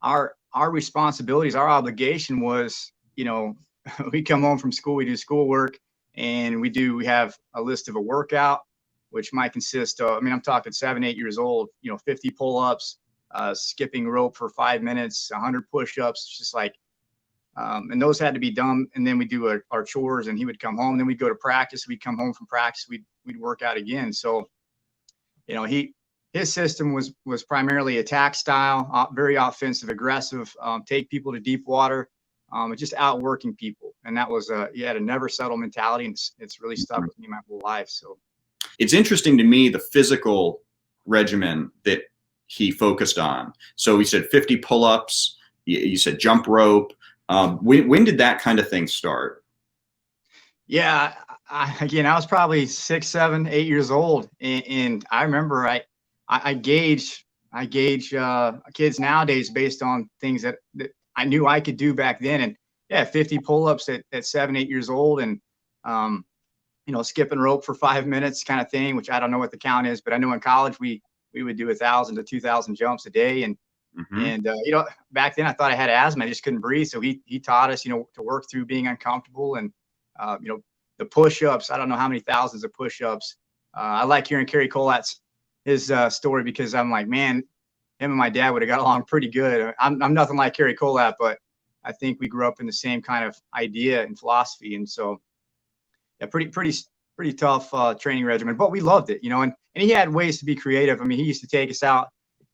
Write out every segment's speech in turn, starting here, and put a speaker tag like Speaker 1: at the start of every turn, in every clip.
Speaker 1: our responsibilities, our obligation was, you know, we come home from school, we do schoolwork, and we have a list of a workout, which might consist of, I mean, I'm talking 7, 8 years old, you know, 50 pull-ups, skipping rope for 5 minutes, 100 push-ups, just like, and those had to be done. And then we do our chores, and he would come home. Then we'd go to practice. We'd come home from practice. We'd work out again. So, you know, his system was primarily attack style, very offensive, aggressive, take people to deep water, just outworking people. And that was he had a never settle mentality, and it's really stuck with me my whole life. So
Speaker 2: it's interesting to me, the physical regimen that he focused on. So he said 50 pull-ups. You said jump rope. When did that kind of thing start?
Speaker 1: Yeah, I was probably 6, 7, 8 years old, and I remember I gauge kids nowadays based on things that I knew I could do back then. And yeah, 50 pull-ups at 7, 8 years old, and you know, skipping rope for 5 minutes kind of thing, which I don't know what the count is, but I know in college we would do 1,000 to 2,000 jumps a day. And you know, back then I thought I had asthma. I just couldn't breathe. So he taught us, you know, to work through being uncomfortable. And, you know, the push-ups, I don't know how many thousands of push-ups. I like hearing Kerry Colat's his story, because I'm like, man, him and my dad would have got along pretty good. I'm nothing like Kerry Colat, but I think we grew up in the same kind of idea and philosophy. And so, yeah, pretty tough training regimen, but we loved it, you know, and he had ways to be creative. I mean, he used to take us out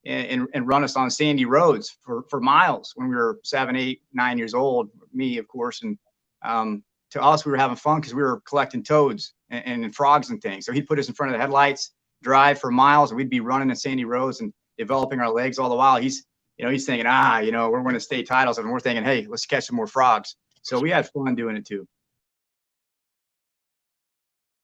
Speaker 1: and run us on sandy roads for miles when we were 7, 8, 9 years old, me, of course. And to us, we were having fun because we were collecting toads and frogs and things. So he'd put us in front of the headlights, drive for miles, and we'd be running the sandy roads and developing our legs all the while. He's thinking, you know, we're winning state titles, and we're thinking, hey, let's catch some more frogs. So we had fun doing it too.